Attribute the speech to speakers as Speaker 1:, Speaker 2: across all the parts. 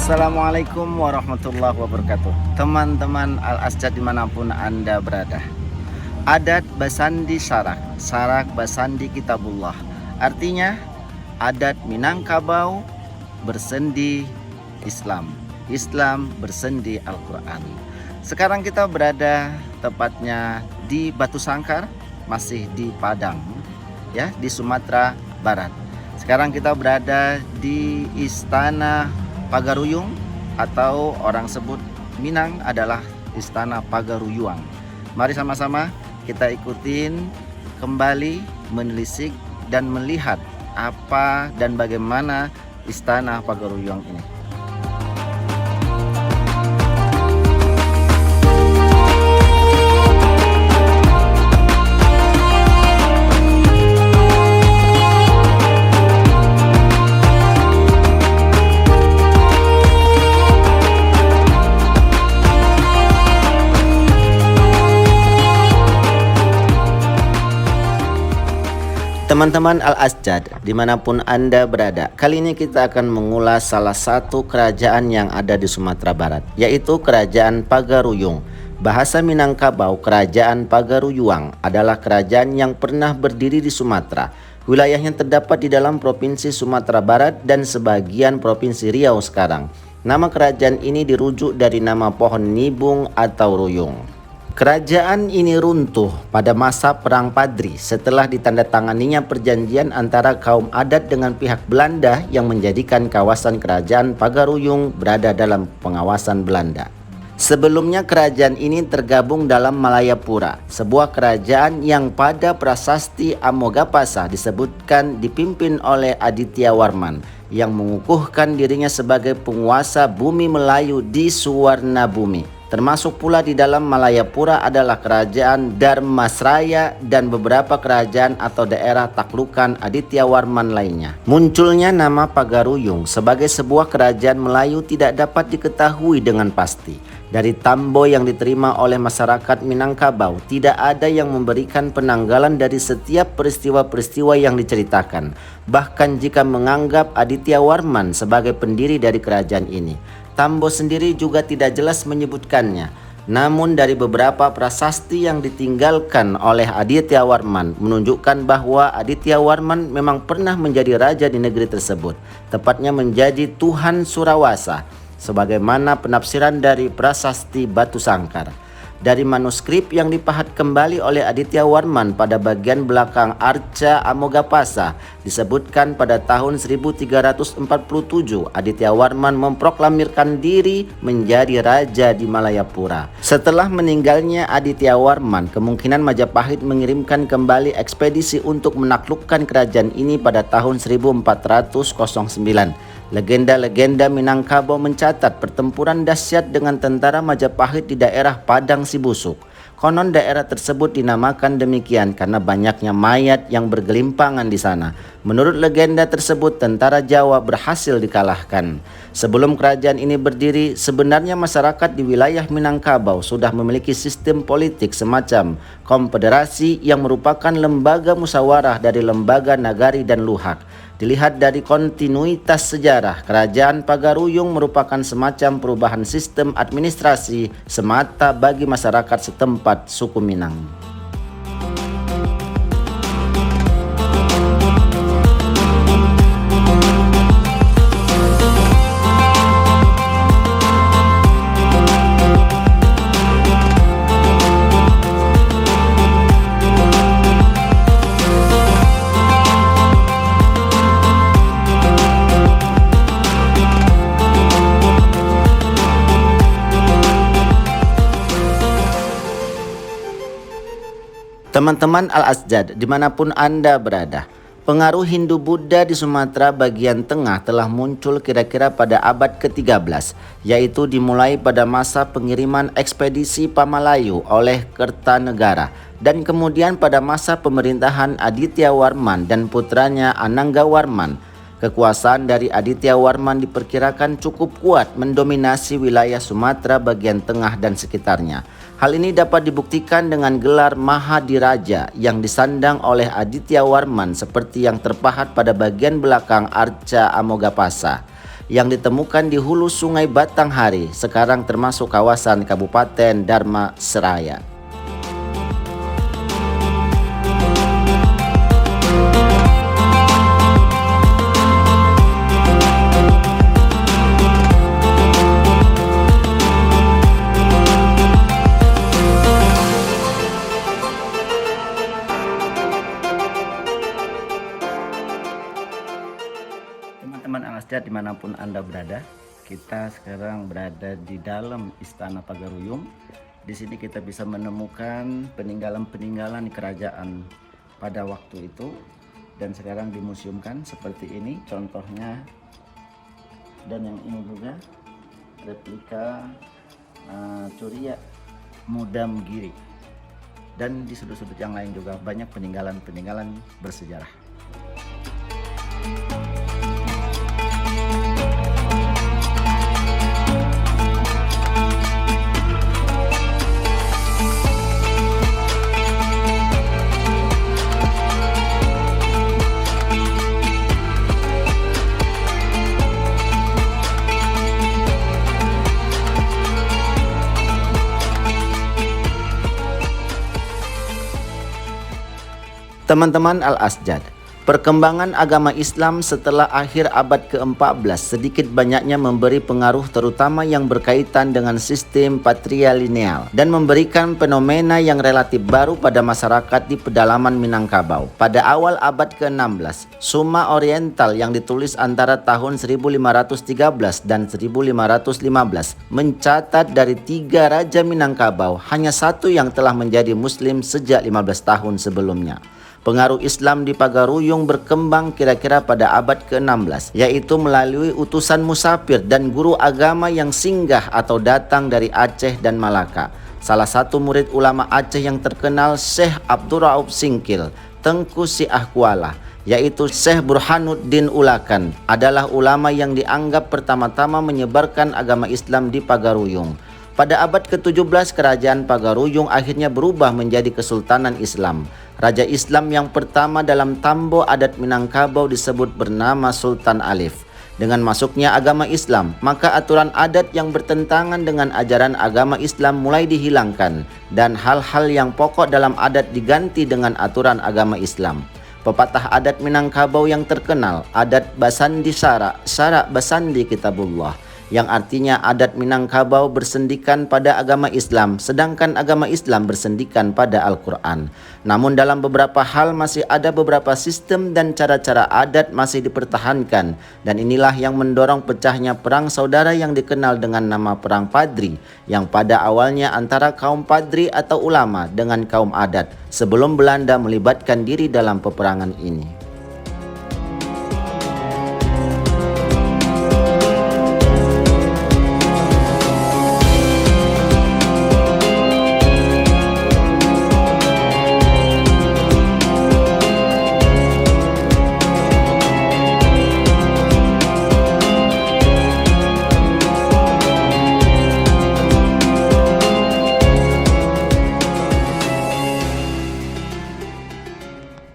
Speaker 1: Assalamualaikum warahmatullahi wabarakatuh. Teman-teman Al-Asjad dimanapun Anda berada. Adat basandi syarak, syarak basandi kitabullah. Artinya adat Minangkabau bersendi Islam, Islam bersendi Al-Quran. Sekarang kita berada tepatnya di Batu Sangkar, masih di Padang, ya, di Sumatera Barat. Sekarang kita berada di Istana Pagaruyung, atau orang sebut Minang adalah Istana Pagaruyuang. Mari sama-sama kita ikutin kembali menelisik dan melihat apa dan bagaimana Istana Pagaruyuang ini. Teman-teman Al-Asjad, dimanapun Anda berada, kali ini kita akan mengulas salah satu kerajaan yang ada di Sumatera Barat, yaitu Kerajaan Pagaruyung. Bahasa Minangkabau, Kerajaan Pagaruyuang adalah kerajaan yang pernah berdiri di Sumatera. Wilayahnya terdapat di dalam Provinsi Sumatera Barat dan sebagian Provinsi Riau sekarang. Nama kerajaan ini dirujuk dari nama pohon nibung atau ruyung. Kerajaan ini runtuh pada masa Perang Padri setelah ditandatanganinya perjanjian antara kaum adat dengan pihak Belanda yang menjadikan kawasan Kerajaan Pagaruyung berada dalam pengawasan Belanda. Sebelumnya kerajaan ini tergabung dalam Malayapura, sebuah kerajaan yang pada prasasti Amogapasa disebutkan dipimpin oleh Aditya Warman yang mengukuhkan dirinya sebagai penguasa bumi Melayu di Suwarna Bumi. Termasuk pula di dalam Malayapura adalah Kerajaan Darmasraya dan beberapa kerajaan atau daerah taklukan Aditya Warman lainnya. Munculnya nama Pagaruyung sebagai sebuah kerajaan Melayu tidak dapat diketahui dengan pasti. Dari tambo yang diterima oleh masyarakat Minangkabau, tidak ada yang memberikan penanggalan dari setiap peristiwa-peristiwa yang diceritakan. Bahkan jika menganggap Aditya Warman sebagai pendiri dari kerajaan ini, tambo sendiri juga tidak jelas menyebutkannya. Namun dari beberapa prasasti yang ditinggalkan oleh Aditya Warman menunjukkan bahwa Aditya Warman memang pernah menjadi raja di negeri tersebut, tepatnya menjadi Tuhan Surawasa, sebagaimana penafsiran dari prasasti Batu Sangkar. Dari manuskrip yang dipahat kembali oleh Aditya Warman pada bagian belakang Arca Amogapasa disebutkan pada tahun 1347 Aditya Warman memproklamirkan diri menjadi raja di Malayapura. Setelah meninggalnya Aditya Warman, kemungkinan Majapahit mengirimkan kembali ekspedisi untuk menaklukkan kerajaan ini pada tahun 1409. Legenda-legenda Minangkabau mencatat pertempuran dahsyat dengan tentara Majapahit di daerah Padang Sibusuk. Konon daerah tersebut dinamakan demikian karena banyaknya mayat yang bergelimpangan di sana. Menurut legenda tersebut, tentara Jawa berhasil dikalahkan. Sebelum kerajaan ini berdiri, sebenarnya masyarakat di wilayah Minangkabau sudah memiliki sistem politik semacam konfederasi yang merupakan lembaga musyawarah dari lembaga nagari dan luhak. Dilihat dari kontinuitas sejarah, Kerajaan Pagaruyung merupakan semacam perubahan sistem administrasi semata bagi masyarakat setempat suku Minang. Teman-teman Al-Asjad, dimanapun Anda berada, pengaruh Hindu-Buddha di Sumatera bagian tengah telah muncul kira-kira pada abad ke-13, yaitu dimulai pada masa pengiriman ekspedisi Pamalayu oleh Kertanegara, dan kemudian pada masa pemerintahan Aditya Warman dan putranya Anangga Warman. Kekuasaan dari Aditya Warman diperkirakan cukup kuat mendominasi wilayah Sumatera bagian tengah dan sekitarnya. Hal ini dapat dibuktikan dengan gelar Mahadiraja yang disandang oleh Aditya Warman seperti yang terpahat pada bagian belakang Arca Amogapasa. yang ditemukan di hulu Sungai Batanghari, sekarang termasuk kawasan Kabupaten Dharma Seraya. Teman-teman Al-Asjad dimanapun Anda berada, kita sekarang berada di dalam Istana Pagaruyung. Di sini kita bisa menemukan peninggalan-peninggalan kerajaan pada waktu itu dan sekarang dimuseumkan seperti ini contohnya, dan yang ini juga replika Curiya Mudamgiri, dan di sudut-sudut yang lain juga banyak peninggalan-peninggalan bersejarah. Teman-teman Al-Asjad, perkembangan agama Islam setelah akhir abad ke-14 sedikit banyaknya memberi pengaruh terutama yang berkaitan dengan sistem patrilineal dan memberikan fenomena yang relatif baru pada masyarakat di pedalaman Minangkabau. Pada awal abad ke-16, Suma Oriental yang ditulis antara tahun 1513 dan 1515 mencatat dari 3 raja Minangkabau, hanya 1 yang telah menjadi muslim sejak 15 tahun sebelumnya. Pengaruh Islam di Pagaruyung berkembang kira-kira pada abad ke-16, yaitu melalui utusan musafir dan guru agama yang singgah atau datang dari Aceh dan Malaka. Salah satu murid ulama Aceh yang terkenal, Syekh Abdurrauf Singkil, Tengku Siah Kuala, yaitu Syekh Burhanuddin Ulakan, adalah ulama yang dianggap pertama-tama menyebarkan agama Islam di Pagaruyung. Pada abad ke-17, kerajaan Pagaruyung akhirnya berubah menjadi Kesultanan Islam. Raja Islam yang pertama dalam tambo adat Minangkabau disebut bernama Sultan Alif. Dengan masuknya agama Islam, maka aturan adat yang bertentangan dengan ajaran agama Islam mulai dihilangkan dan hal-hal yang pokok dalam adat diganti dengan aturan agama Islam. Pepatah adat Minangkabau yang terkenal, adat Basandi Sara, Sara Basandi Kitabullah, yang artinya adat Minangkabau bersendikan pada agama Islam, sedangkan agama Islam bersendikan pada Al-Quran. Namun dalam beberapa hal masih ada beberapa sistem dan cara-cara adat masih dipertahankan, dan inilah yang mendorong pecahnya perang saudara yang dikenal dengan nama Perang Padri, yang pada awalnya antara kaum Padri atau ulama dengan kaum adat, sebelum Belanda melibatkan diri dalam peperangan ini.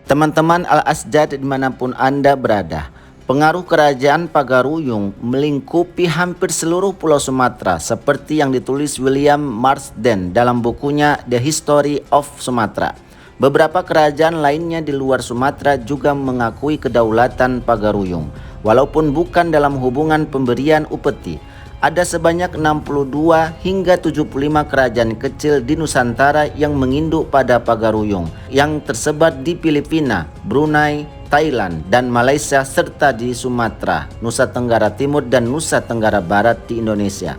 Speaker 1: Teman-teman Al-Asjad dimanapun Anda berada, pengaruh kerajaan Pagaruyung melingkupi hampir seluruh pulau Sumatera seperti yang ditulis William Marsden dalam bukunya The History of Sumatra. Beberapa kerajaan lainnya di luar Sumatera juga mengakui kedaulatan Pagaruyung, walaupun bukan dalam hubungan pemberian upeti. Ada sebanyak 62 hingga 75 kerajaan kecil di Nusantara yang menginduk pada Pagaruyung, yang tersebar di Filipina, Brunei, Thailand, dan Malaysia, serta di Sumatera, Nusa Tenggara Timur, dan Nusa Tenggara Barat di Indonesia.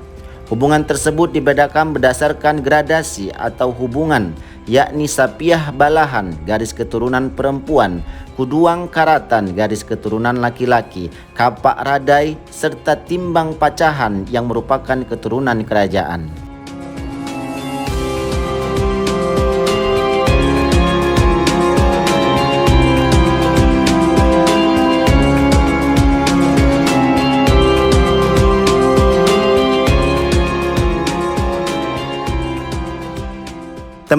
Speaker 1: Hubungan tersebut dibedakan berdasarkan gradasi atau hubungan, yakni Sapiah Balahan garis keturunan perempuan, Kuduang Karatan garis keturunan laki-laki, Kapak Radai, serta Timbang Pacahan yang merupakan keturunan kerajaan.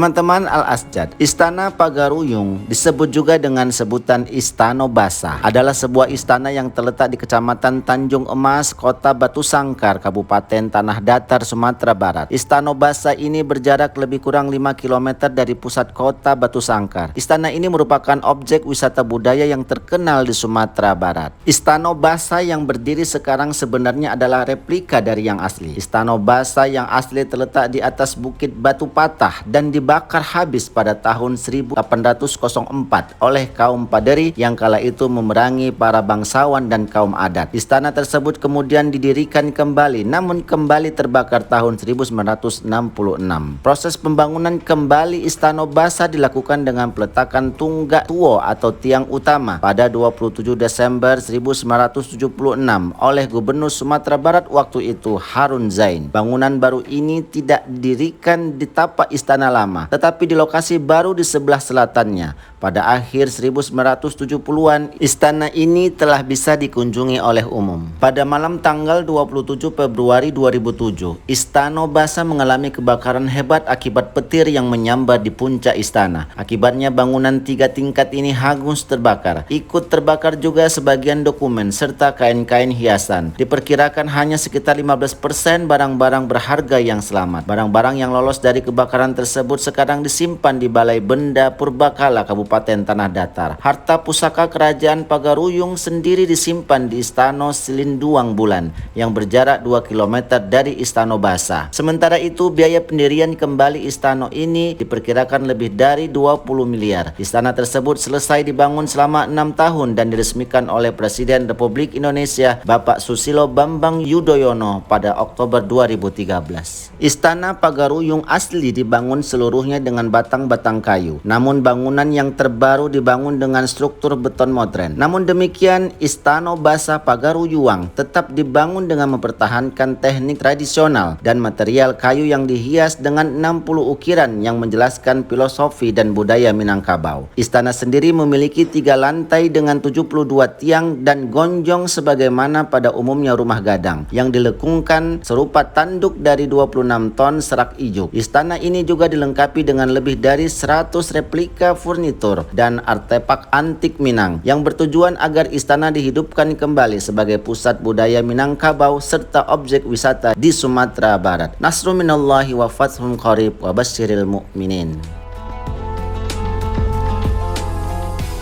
Speaker 1: Teman-teman Al-Asjad, Istana Pagaruyung disebut juga dengan sebutan Istana Basa. Adalah sebuah istana yang terletak di Kecamatan Tanjung Emas, Kota Batu Sangkar, Kabupaten Tanah Datar, Sumatera Barat. Istana Basa ini berjarak lebih kurang 5 km dari pusat kota Batu Sangkar. Istana ini merupakan objek wisata budaya yang terkenal di Sumatera Barat. Istana Basa yang berdiri sekarang sebenarnya adalah replika dari yang asli. Istana Basa yang asli terletak di atas Bukit Batu Patah dan dibakar habis pada tahun 1804 oleh kaum Paderi yang kala itu memerangi para bangsawan dan kaum adat. Istana tersebut kemudian didirikan kembali, namun kembali terbakar tahun 1966. Proses pembangunan kembali Istana Basa dilakukan dengan peletakan tunggak tuo atau tiang utama pada 27 Desember 1976 oleh Gubernur Sumatera Barat waktu itu Harun Zain. Bangunan baru ini tidak didirikan di tapak istana lama, tetapi di lokasi baru di sebelah selatannya. Pada akhir 1970-an, istana ini telah bisa dikunjungi oleh umum. Pada malam tanggal 27 Februari 2007, Istana Basa mengalami kebakaran hebat akibat petir yang menyambar di puncak istana. Akibatnya bangunan 3 tingkat ini hangus terbakar. Ikut terbakar juga sebagian dokumen serta kain-kain hiasan. Diperkirakan hanya sekitar 15% barang-barang berharga yang selamat. Barang-barang yang lolos dari kebakaran tersebut sekarang disimpan di Balai Benda Purbakala Kabupaten Tanah Datar. Harta pusaka Kerajaan Pagaruyung sendiri disimpan di Istana Silinduang Bulan yang berjarak 2 km dari Istana Basa. Sementara itu, biaya pendirian kembali istana ini diperkirakan lebih dari 20 miliar. Istana tersebut selesai dibangun selama 6 tahun dan diresmikan oleh Presiden Republik Indonesia Bapak Susilo Bambang Yudhoyono pada Oktober 2013. Istana Pagaruyung asli dibangun seluruhnya dengan batang-batang kayu. Namun bangunan yang terbaru dibangun dengan struktur beton modern. Namun demikian, Istana Basa Pagaruyung tetap dibangun dengan mempertahankan teknik tradisional dan material kayu yang dihias dengan 60 ukiran yang menjelaskan filosofi dan budaya Minangkabau. Istana sendiri memiliki 3 lantai dengan 72 tiang dan gonjong sebagaimana pada umumnya rumah gadang yang dilekungkan serupa tanduk dari 26 ton serak ijuk. Istana ini juga dilengkapi dengan lebih dari 100 replika furnitur dan artefak antik Minang yang bertujuan agar istana dihidupkan kembali sebagai pusat budaya Minangkabau serta objek wisata di Sumatera Barat. Nasrun minallahi wa fathun qarib wa basyiril mu'minin.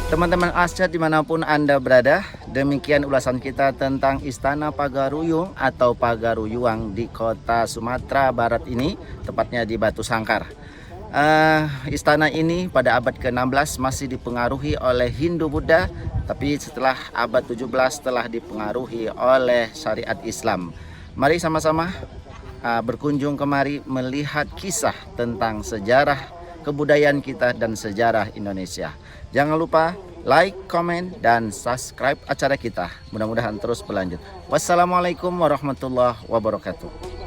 Speaker 1: Teman-teman Asjad dimanapun Anda berada, demikian ulasan kita tentang Istana Pagaruyung atau Pagaruyung di kota Sumatera Barat ini, tepatnya di Batu Sangkar. Istana ini pada abad ke-16 masih dipengaruhi oleh Hindu-Buddha, tapi setelah abad 17 telah dipengaruhi oleh syariat Islam. Mari sama-sama berkunjung kemari melihat kisah tentang sejarah kebudayaan kita dan sejarah Indonesia. Jangan lupa like, komen, dan subscribe acara kita. Mudah-mudahan terus berlanjut. Wassalamualaikum warahmatullahi wabarakatuh.